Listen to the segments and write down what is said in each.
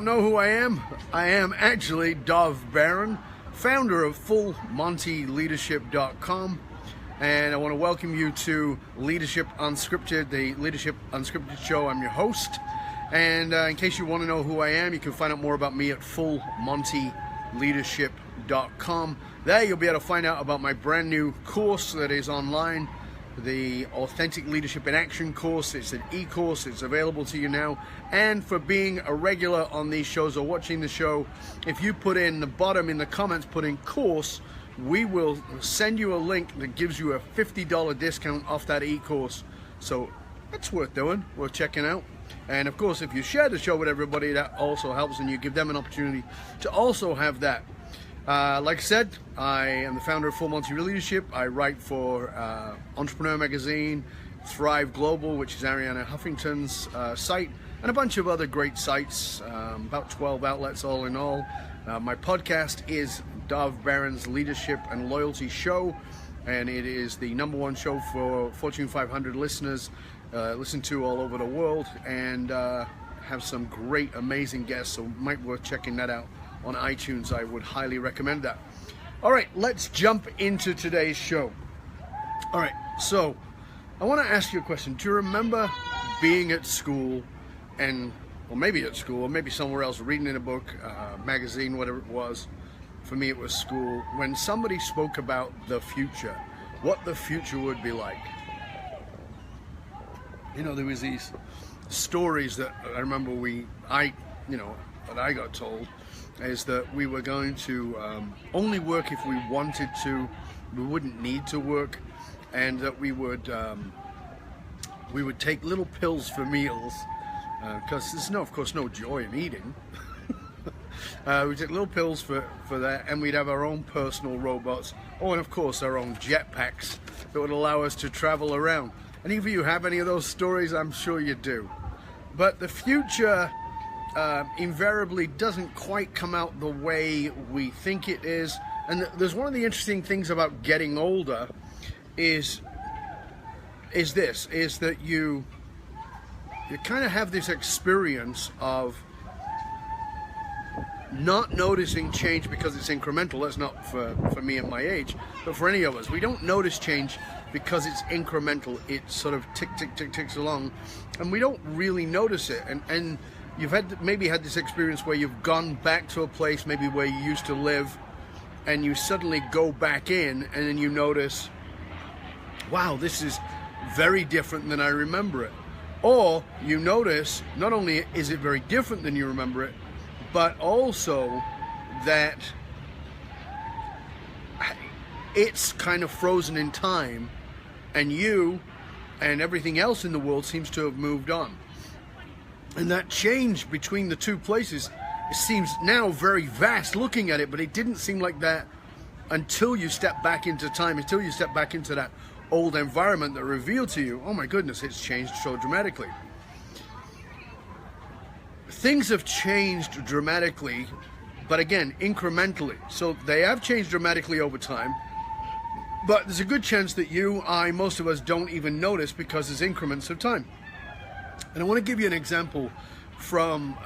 Know who I am? I am actually Dov Baron, founder of FullMontyLeadership.com, and I want to welcome you to Leadership Unscripted, the Leadership Unscripted show. I'm your host, and in case you want to know who I am, you can find out more about me at FullMontyLeadership.com. There you'll be able to find out about my brand new course that is online, the Authentic Leadership in Action course. It's an e-course. It's available to you now. And for being a regular on these shows or watching the show, if you put in the bottom in the comments, put in course, we will send you a link that gives you a $50 discount off that e-course. So it's worth doing, worth checking out. And of course, if you share the show with everybody, that also helps, and you give them an opportunity to also have that. Like I said, I am the founder of Full Monty Leadership. I write for Entrepreneur Magazine, Thrive Global, which is Arianna Huffington's site, and a bunch of other great sites, about 12 outlets all in all. My podcast is Dov Baron's Leadership and Loyalty Show, and it is the #1 show for Fortune 500 listeners, listen to all over the world, and have some great, amazing guests, so might be worth checking that out on iTunes. I would highly recommend that. All right, let's jump into today's show. All right, so I want to ask you a question. Do you remember being at school, or maybe at school, or maybe somewhere else, reading in a book, magazine, whatever it was? For me, it was school. When somebody spoke about the future, what the future would be like. You know, there was these stories that I remember that I got told, is that we were going to only work if we wanted to. We wouldn't need to work, and that we would take little pills for meals, because there's of course no joy in eating. We'd take little pills for that, and we'd have our own personal robots, and of course our own jetpacks that would allow us to travel around. Any of you have any of those stories? I'm sure you do. But the future invariably doesn't quite come out the way we think it is. And there's one of the interesting things about getting older is that you kind of have this experience of not noticing change because it's incremental. That's not for me at my age, but for any of us. We don't notice change because it's incremental. It sort of ticks along, and we don't really notice it. And you've maybe had this experience where you've gone back to a place maybe where you used to live, and you suddenly go back in, and then you notice, wow, this is very different than I remember it. Or you notice, not only is it very different than you remember it, but also that it's kind of frozen in time, and you and everything else in the world seems to have moved on. And that change between the two places, it seems now very vast looking at it, but it didn't seem like that until you step back into time, until you step back into that old environment that revealed to you, oh my goodness, it's changed so dramatically. Things have changed dramatically, but again, incrementally. So they have changed dramatically over time, but there's a good chance that most of us don't even notice because there's increments of time. And I want to give you an example from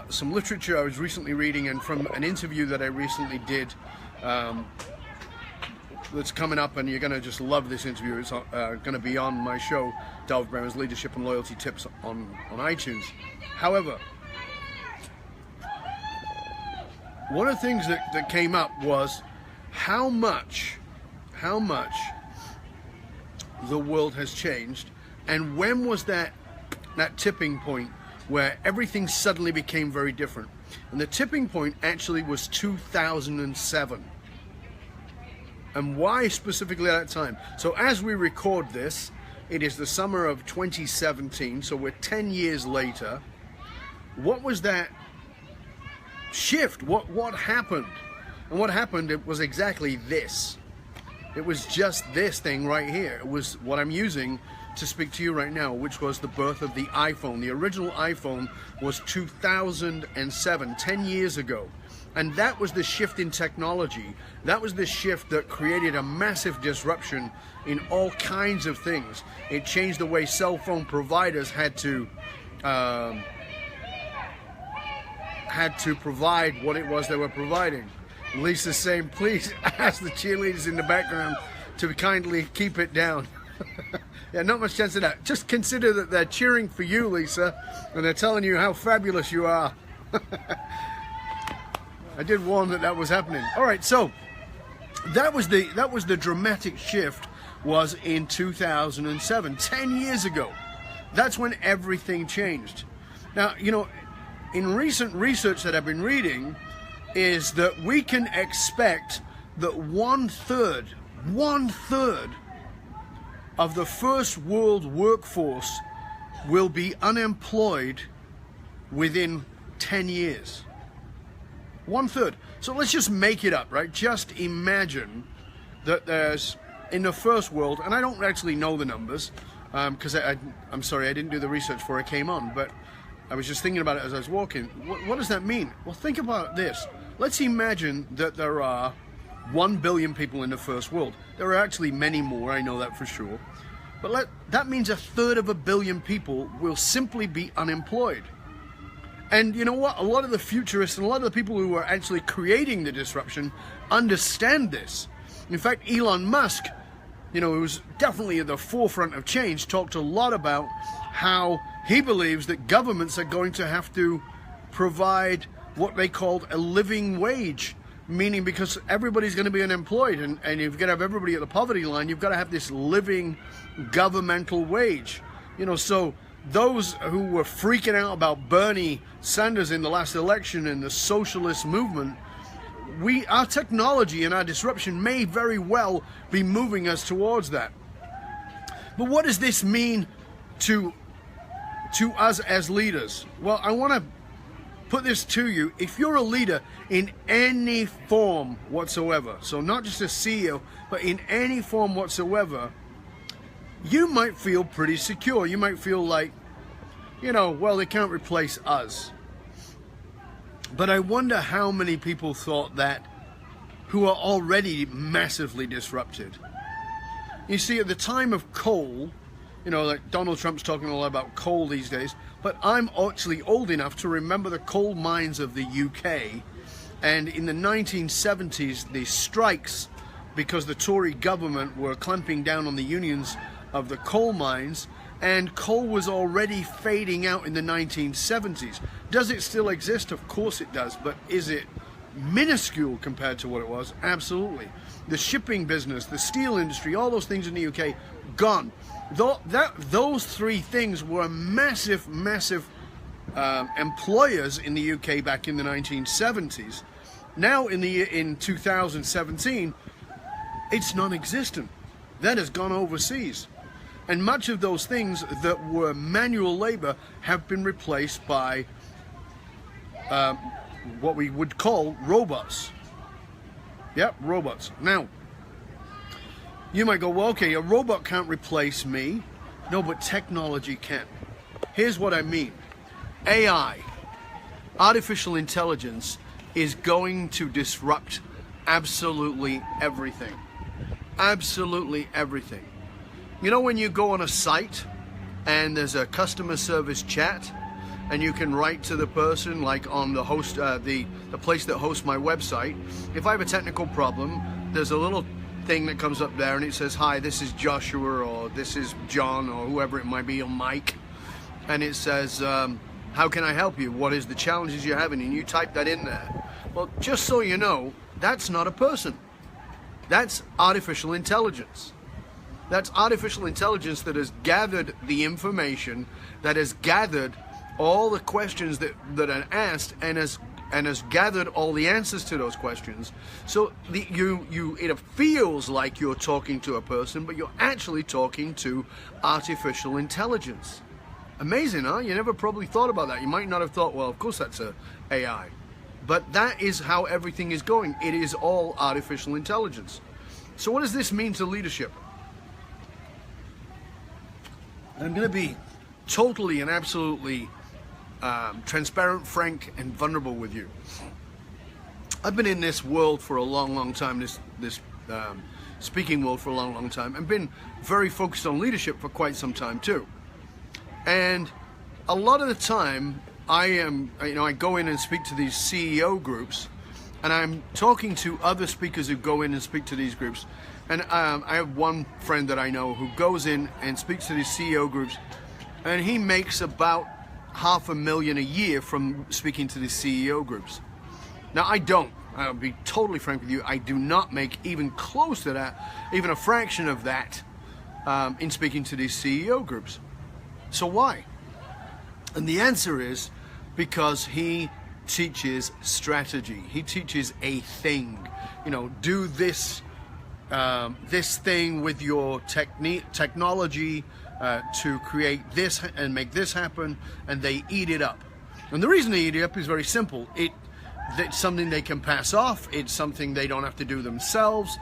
some literature I was recently reading, and from an interview that I recently did that's coming up, and you're going to just love this interview. It's going to be on my show, Dov Baron's Leadership and Loyalty Tips on iTunes. However, one of the things that came up was how much the world has changed, and when was that tipping point where everything suddenly became very different. And the tipping point actually was 2007. And why specifically at that time? So as we record this, it is the summer of 2017, so we're 10 years later. What was that shift? What happened? And what happened, it was exactly this. It was just this thing right here. It was what I'm using to speak to you right now, which was the birth of the iPhone. The original iPhone was 2007, 10 years ago. And that was the shift in technology. That was the shift that created a massive disruption in all kinds of things. It changed the way cell phone providers had to had to provide what it was they were providing. Lisa's saying, please ask the cheerleaders in the background to kindly keep it down. Yeah, not much chance of that. Just consider that they're cheering for you, Lisa, and they're telling you how fabulous you are. I did warn that was happening. All right, so that was the dramatic shift, was in 2007, 10 years ago. That's when everything changed. Now, you know, in recent research that I've been reading is that we can expect that one third of the first world workforce will be unemployed within 10 years. 1/3. So let's just make it up, right? Just imagine that there's, in the first world, and I don't actually know the numbers, because I'm sorry, I didn't do the research before I came on, but I was just thinking about it as I was walking. What does that mean? Well, think about this. Let's imagine that there are 1 billion people in the first world. There are actually many more, I know that for sure. But that means 1/3 of a billion people will simply be unemployed. And you know what? A lot of the futurists and a lot of the people who are actually creating the disruption understand this. In fact, Elon Musk, you know, who was definitely at the forefront of change, talked a lot about how he believes that governments are going to have to provide what they called a living wage, meaning because everybody's going to be unemployed, and you've got to have everybody at the poverty line, you've got to have this living governmental wage. You know, so those who were freaking out about Bernie Sanders in the last election and the socialist movement, our technology and our disruption may very well be moving us towards that. But what does this mean to us as leaders? Well, I want to put this to you. If you're a leader in any form whatsoever, so not just a CEO, but in any form whatsoever, you might feel pretty secure. You might feel like, you know, well, they can't replace us. But I wonder how many people thought that who are already massively disrupted. You see, at the time of coal, you know, like Donald Trump's talking a lot about coal these days, but I'm actually old enough to remember the coal mines of the UK. And in the 1970s, the strikes, because the Tory government were clamping down on the unions of the coal mines, and coal was already fading out in the 1970s. Does it still exist? Of course it does, but is it minuscule compared to what it was? Absolutely. The shipping business, the steel industry, all those things in the UK, gone. Those three things were massive employers in the UK back in the 1970s. Now in 2017, it's non-existent. That has gone overseas. And much of those things that were manual labor have been replaced by what we would call robots. Yep, robots. Now, you might go, well, okay, a robot can't replace me. No, but technology can. Here's what I mean. AI, artificial intelligence, is going to disrupt absolutely everything. Absolutely everything. You know when you go on a site and there's a customer service chat and you can write to the person, like on the host, the place that hosts my website. If I have a technical problem, there's a little thing that comes up there and it says, hi, this is Joshua, or this is John, or whoever it might be, or Mike. And it says, how can I help you? What is the challenges you're having? And you type that in there. Well, just so you know, that's not a person. That's artificial intelligence. That's artificial intelligence that has gathered the information, that has gathered all the questions that are asked, and has gathered all the answers to those questions. So it feels like you're talking to a person, but you're actually talking to artificial intelligence. Amazing, huh? You never probably thought about that. You might not have thought, well, of course that's a AI. But that is how everything is going. It is all artificial intelligence. So what does this mean to leadership? I'm going to be totally and absolutely transparent, frank, and vulnerable with you. I've been in this world for a long, long time, this speaking world for a long, long time, and been very focused on leadership for quite some time too. And a lot of the time, I go in and speak to these CEO groups, and I'm talking to other speakers who go in and speak to these groups. And I have one friend that I know who goes in and speaks to these CEO groups, and he makes about $500,000 a year from speaking to these CEO groups. Now, I don't. I'll be totally frank with you. I do not make even close to that, even a fraction of that, in speaking to these CEO groups. So why? And the answer is because he teaches strategy. He teaches a thing. You know, do this thing with your technology to create this and make this happen, and they eat it up. And the reason they eat it up is very simple. It's something they can pass off. It's something they don't have to do themselves,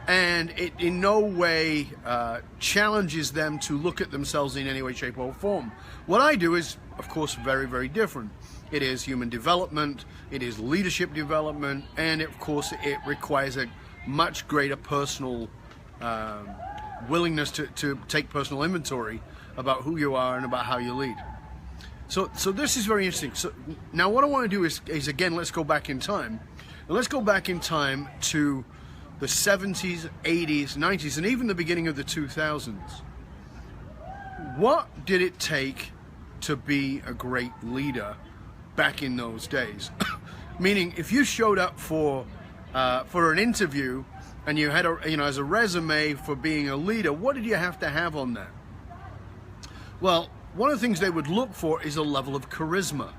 and it in no way challenges them to look at themselves in any way, shape, or form. What I do is, of course, very, very different. It is human development, it is leadership development, and of course it requires a much greater personal willingness to take personal inventory about who you are and about how you lead. So this is very interesting. So now what I want to do is again, let's go back in time. And let's go back in time to the 70s, 80s, 90s, and even the beginning of the 2000s. What did it take to be a great leader back in those days? Meaning, if you showed up for an interview and you had as a resume for being a leader, what did you have to have on that? Well, one of the things they would look for is a level of charisma.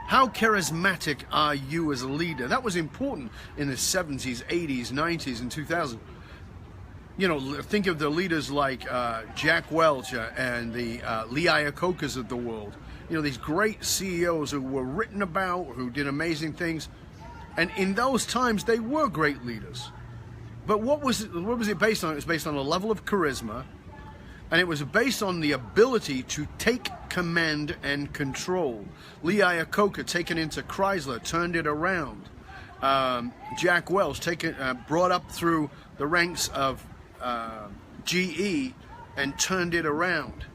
How charismatic are you as a leader? That was important in the 70s, 80s, 90s, and 2000s. You know, think of the leaders like Jack Welch and the Lee Iacocca's of the world. You know, these great CEOs who were written about, who did amazing things. And in those times, they were great leaders. But what was it based on? It was based on a level of charisma, and it was based on the ability to take command and control. Lee Iacocca, taken into Chrysler, turned it around. Jack Welch, brought up through the ranks of GE and turned it around.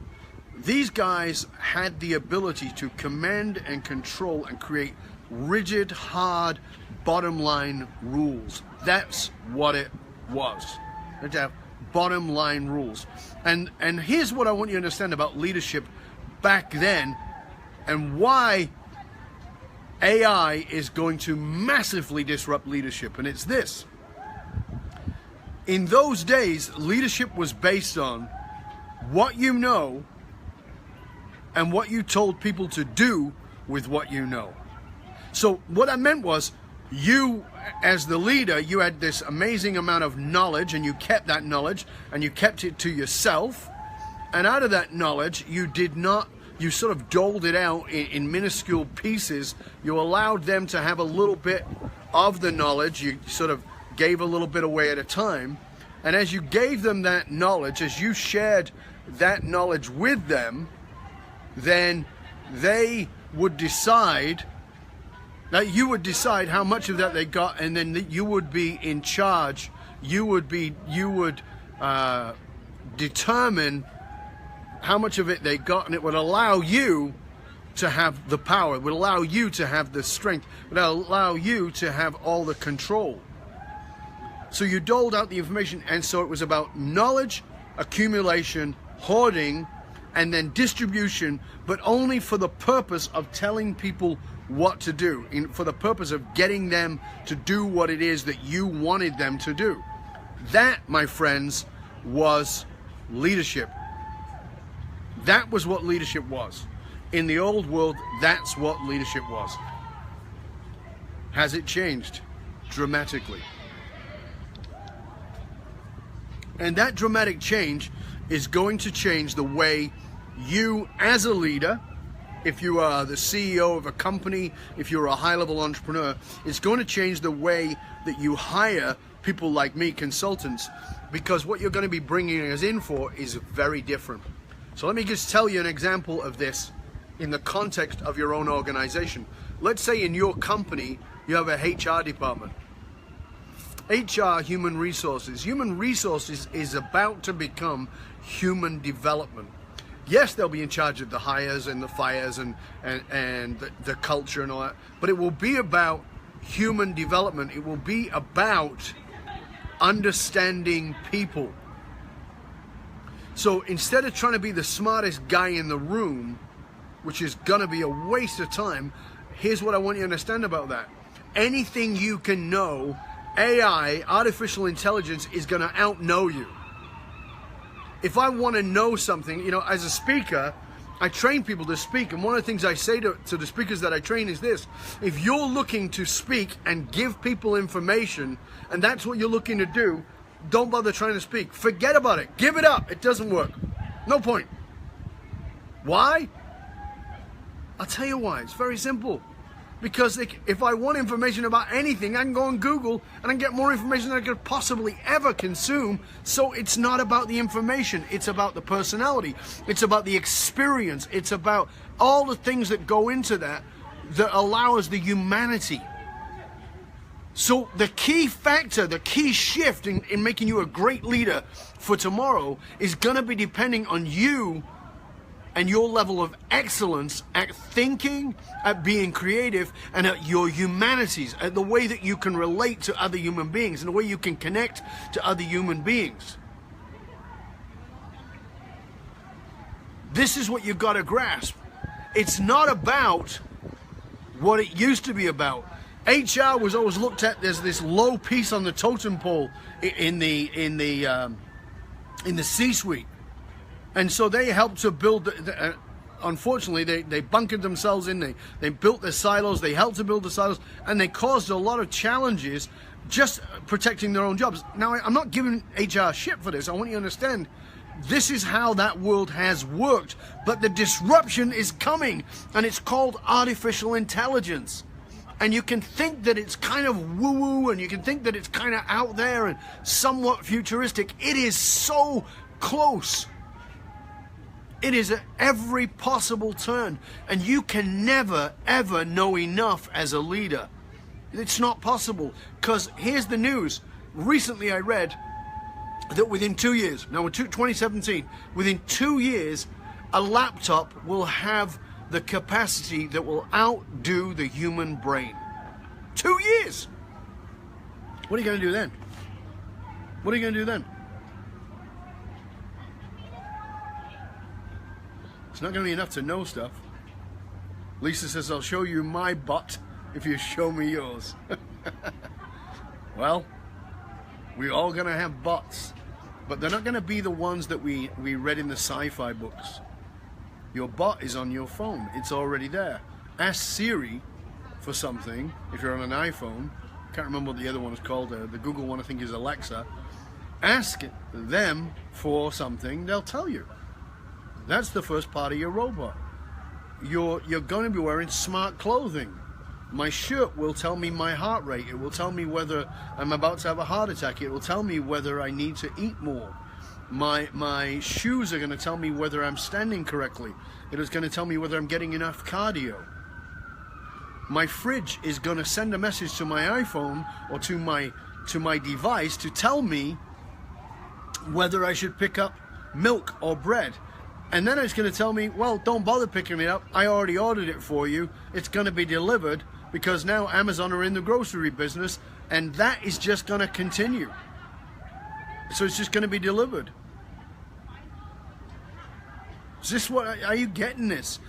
These guys had the ability to command and control and create rigid, hard, bottom line rules. That's what it was. To have bottom line rules. And here's what I want you to understand about leadership back then, and why AI is going to massively disrupt leadership. And it's this. In those days, leadership was based on what you know and what you told people to do with what you know. So what I meant was, you as the leader, you had this amazing amount of knowledge, and you kept that knowledge and you kept it to yourself, and out of that knowledge you sort of doled it out in minuscule pieces. You allowed them to have a little bit of the knowledge. You sort of gave a little bit away at a time, and as you gave them that knowledge, as you shared that knowledge with them, then they would decide. Now you would decide how much of that they got, and then you would be in charge. You would determine how much of it they got, and it would allow you to have the power. It would allow you to have the strength. It would allow you to have all the control. So you doled out the information, and so it was about knowledge, accumulation, hoarding, and then distribution, but only for the purpose of telling people what to do, for the purpose of getting them to do what it is that you wanted them to do. That, my friends, was leadership. That was what leadership was. In the old world, that's what leadership was. Has it changed? Dramatically. And that dramatic change is going to change the way you, as a leader, if you are the CEO of a company, if you're a high-level entrepreneur, it's going to change the way that you hire people like me, consultants, because what you're going to be bringing us in for is very different. So let me just tell you an example of this in the context of your own organization. Let's say in your company you have a HR department. HR, human resources. Human resources is about to become human development. Yes, they'll be in charge of the hires and the fires and the culture and all that, but it will be about human development. It will be about understanding people. So instead of trying to be the smartest guy in the room, which is going to be a waste of time, here's what I want you to understand about that. Anything you can know, AI, artificial intelligence, is going to outknow you. If I want to know something, you know, as a speaker, I train people to speak, and one of the things I say to the speakers that I train is this: if you're looking to speak and give people information, and that's what you're looking to do, don't bother trying to speak. Forget about it. Give it up. It doesn't work. No point. Why? I'll tell you why. It's very simple. Because if I want information about anything, I can go on Google and I can get more information than I could possibly ever consume. So it's not about the information. It's about the personality. It's about the experience. It's about all the things that go into that allow us the humanity. So the key factor, the key shift in making you a great leader for tomorrow is going to be depending on you and your level of excellence at thinking, at being creative, and at your humanities, at the way that you can relate to other human beings and the way you can connect to other human beings. This is what you've got to grasp. It's not about what it used to be about. HR was always looked at as this low piece on the totem pole in the C-suite. And so they helped to build, unfortunately, they bunkered themselves in, they built their silos, they helped to build the silos, and they caused a lot of challenges just protecting their own jobs. Now, I'm not giving HR shit for this. I want you to understand, this is how that world has worked, but the disruption is coming, and it's called artificial intelligence. And you can think that it's kind of woo-woo, and you can think that it's kind of out there and somewhat futuristic. It is so close. It is at every possible turn, and you can never, ever know enough as a leader. It's not possible, because here's the news. Recently I read that within 2 years, now in 2017, within 2 years, a laptop will have the capacity that will outdo the human brain. 2 years! What are you going to do then? What are you going to do then? It's not going to be enough to know stuff. Lisa says, I'll show you my butt if you show me yours. Well, we're all going to have butts, but they're not going to be the ones that we read in the sci-fi books. Your butt is on your phone. It's already there. Ask Siri for something if you're on an iPhone. I can't remember what the other one is called. The Google one I think is Alexa. Ask them for something, they'll tell you. That's the first part of your robot. You're going to be wearing smart clothing. My shirt will tell me my heart rate. It will tell me whether I'm about to have a heart attack. It will tell me whether I need to eat more. My shoes are going to tell me whether I'm standing correctly. It is going to tell me whether I'm getting enough cardio. My fridge is going to send a message to my iPhone or to my device to tell me whether I should pick up milk or bread. And then it's going to tell me, well, don't bother picking it up. I already ordered it for you. It's going to be delivered, because now Amazon are in the grocery business, and that is just going to continue. So it's just going to be delivered. Is this what, are you getting this?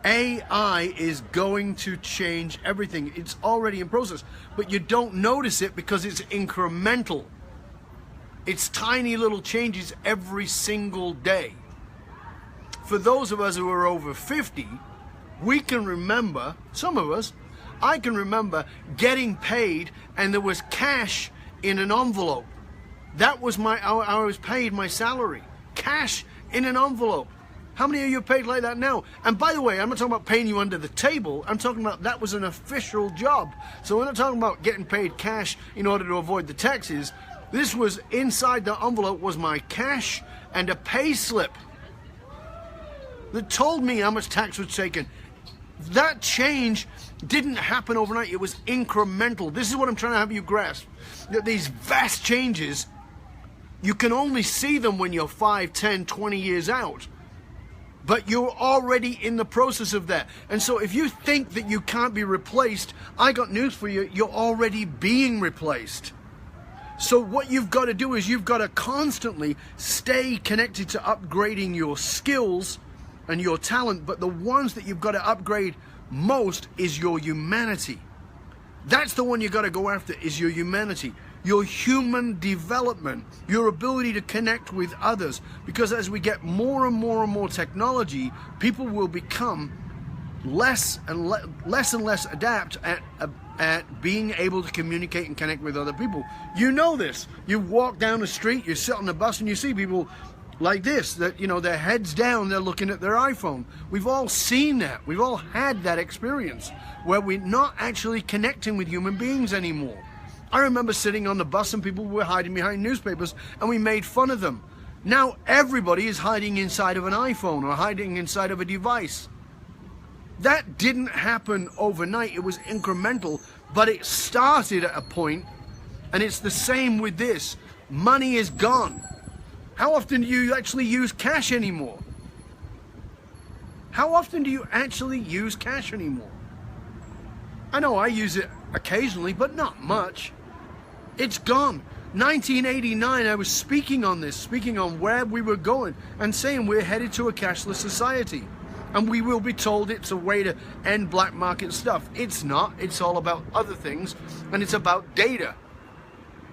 AI is going to change everything. It's already in process, but you don't notice it because it's incremental. It's tiny little changes every single day. For those of us who are over 50, we can remember, some of us, I can remember getting paid and there was cash in an envelope. That was I was paid my salary. Cash in an envelope. How many of you are paid like that now? And by the way, I'm not talking about paying you under the table. I'm talking about that was an official job. So we're not talking about getting paid cash in order to avoid the taxes. This was inside the envelope was my cash and a pay slip that told me how much tax was taken. That change didn't happen overnight. It was incremental. This is what I'm trying to have you grasp. That these vast changes, you can only see them when you're 5, 10, 20 years out. but you're already in the process of that. And so if you think that you can't be replaced, I got news for you. You're already being replaced. So what you've got to do is you've got to constantly stay connected to upgrading your skills and your talent, but the ones that you've got to upgrade most is your humanity. That's the one you got to go after, is your humanity, your human development, your ability to connect with others. Because as we get more and more and more technology, people will become less and less adept at being able to communicate and connect with other people. You know this. You walk down the street, you sit on the bus, and you see people like this, that, you know, their heads down, they're looking at their iPhone. We've all seen that. We've all had that experience where we're not actually connecting with human beings anymore. I remember sitting on the bus and people were hiding behind newspapers and we made fun of them. Now everybody is hiding inside of an iPhone or hiding inside of a device. That didn't happen overnight. It was incremental, but it started at a point, and it's the same with this. Money is gone. How often do you actually use cash anymore? How often do you actually use cash anymore? I know I use it occasionally, but not much. It's gone. 1989, I was speaking on where we were going and saying we're headed to a cashless society. And we will be told it's a way to end black market stuff. It's not. It's all about other things, and it's about data.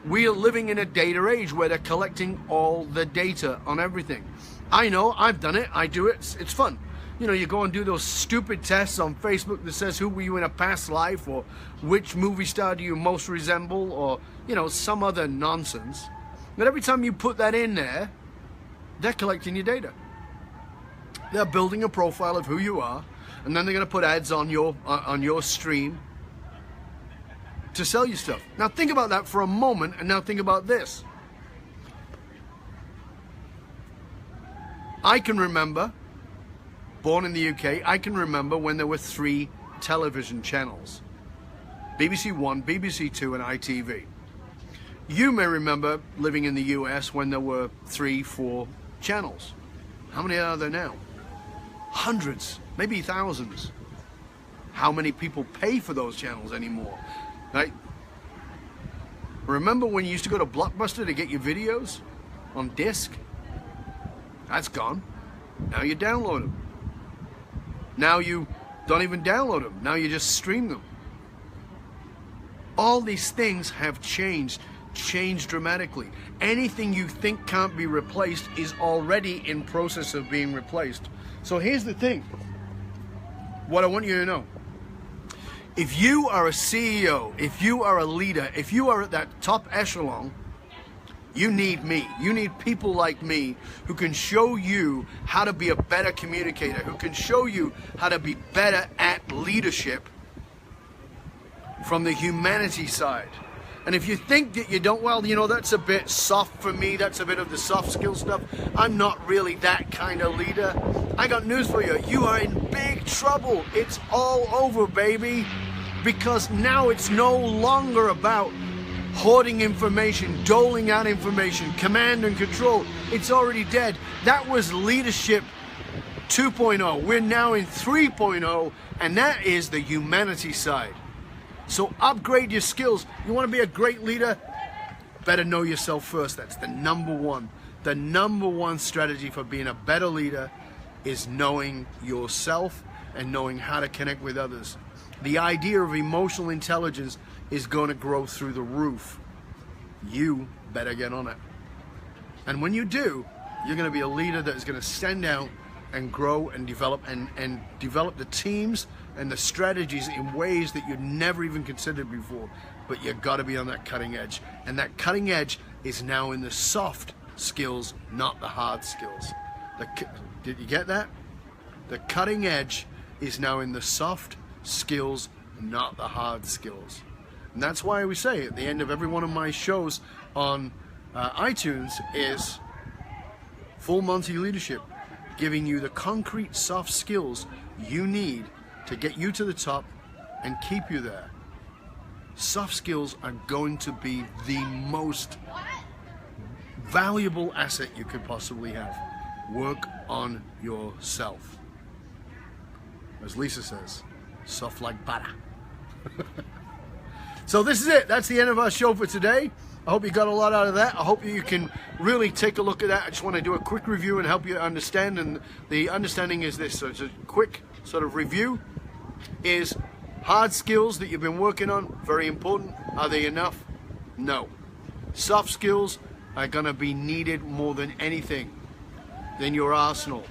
We are living in a data age where they're collecting all the data on everything. I know, I've done it, I do it, it's fun. You know, you go and do those stupid tests on Facebook that says who were you in a past life, or which movie star do you most resemble, or, you know, some other nonsense. But every time you put that in there, they're collecting your data. They're building a profile of who you are, and then they're going to put ads on your stream to sell you stuff. Now think about that for a moment, and now think about this. I can remember, born in the UK, I can remember when there were 3 television channels. BBC One, BBC Two, and ITV. You may remember living in the US when there were 3, 4 channels. How many are there now? Hundreds, maybe thousands. How many people pay for those channels anymore? Right? Remember when you used to go to Blockbuster to get your videos on disc? That's gone. Now you download them. Now you don't even download them. Now you just stream them. All these things have changed dramatically. Anything you think can't be replaced is already in process of being replaced. So here's the thing. What I want you to know. If you are a CEO, if you are a leader, if you are at that top echelon, you need me. You need people like me who can show you how to be a better communicator, who can show you how to be better at leadership from the humanity side. And if you think that you don't, well, you know, that's a bit soft for me, that's a bit of the soft skill stuff, I'm not really that kind of leader, I got news for you. You are in big trouble. It's all over, baby. Because now it's no longer about hoarding information, doling out information, command and control. It's already dead. That was leadership 2.0. We're now in 3.0, and that is the humanity side. So upgrade your skills. You want to be a great leader? Better know yourself first. That's the number one. The number one strategy for being a better leader is knowing yourself and knowing how to connect with others. The idea of emotional intelligence is going to grow through the roof. You better get on it. And when you do, you're going to be a leader that is going to stand out and grow and develop and develop the teams and the strategies in ways that you'd never even considered before. But you've got to be on that cutting edge. And that cutting edge is now in the soft skills, not the hard skills. Did you get that? The cutting edge is now in the soft skills, not the hard skills. And that's why we say at the end of every one of my shows on iTunes is Full Monty Leadership, giving you the concrete soft skills you need to get you to the top and keep you there. Soft skills are going to be the most valuable asset you could possibly have. Work on yourself. As Lisa says, soft like butter. So this is it. That's the end of our show for today. I hope you got a lot out of that. I hope you can really take a look at that. I just want to do a quick review and help you understand. And the understanding is this. So it's a quick sort of review. Is hard skills that you've been working on very important? Are they enough? No. Soft skills are going to be needed more than anything in your arsenal.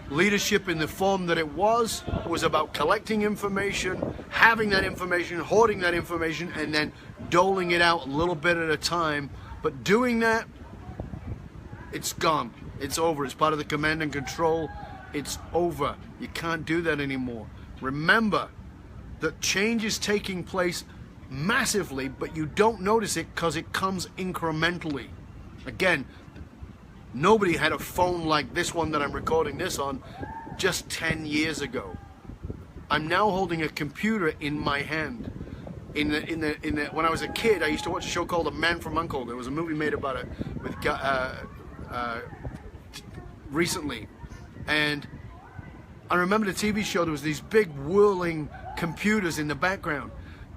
Leadership in the form that it was about collecting information, having that information, hoarding that information, and then doling it out a little bit at a time. But doing that, it's gone. It's over. It's part of the command and control. It's over. You can't do that anymore. Remember that change is taking place massively, but you don't notice it because it comes incrementally. Again, nobody had a phone like this one that I'm recording this on just 10 years ago. I'm now holding a computer in my hand. When I was a kid, I used to watch a show called A Man from U.N.C.L.E. There was a movie made about it with recently, and I remember the TV show. There was these big whirling computers in the background,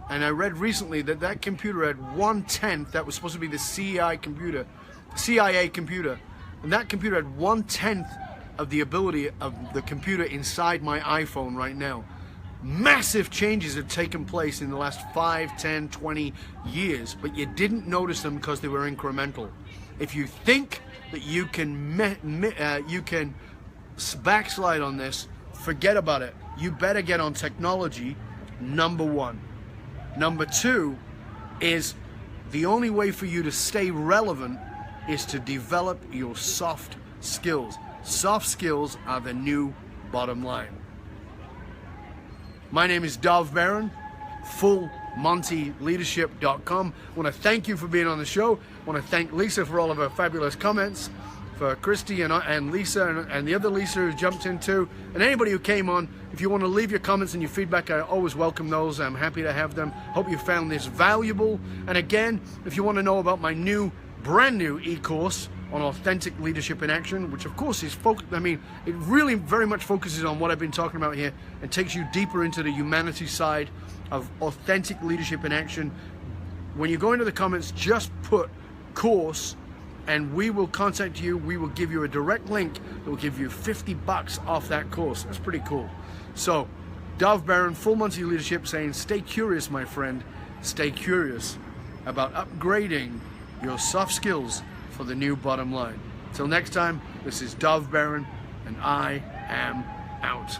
and I read recently that that computer had 1/10. That was supposed to be the CIA computer, and that computer had 1/10 of the ability of the computer inside my iPhone right now. Massive changes have taken place in the last 5, 10, 20 years, but you didn't notice them because they were incremental. If you think that you can backslide on this, forget about it. You better get on technology, number one. Number two is the only way for you to stay relevant is to develop your soft skills. Soft skills are the new bottom line. My name is Dov Baron, FullMontyLeadership.com. I want to thank you for being on the show. I want to thank Lisa for all of her fabulous comments, for Christy and Lisa and the other Lisa who jumped in too, and anybody who came on. If you want to leave your comments and your feedback, I always welcome those. I'm happy to have them. Hope you found this valuable. And again, if you want to know about my brand new e-course on authentic leadership in action, which of course is it really very much focuses on what I've been talking about here and takes you deeper into the humanity side of authentic leadership in action. When you go into the comments, just put course and we will contact you. We will give you a direct link that will give you $50 off that course. That's pretty cool. So, Dov Baron, Full Monty Leadership, saying stay curious, my friend. Stay curious about upgrading your soft skills for the new bottom line. Till next time, this is Dov Baron, and I am out.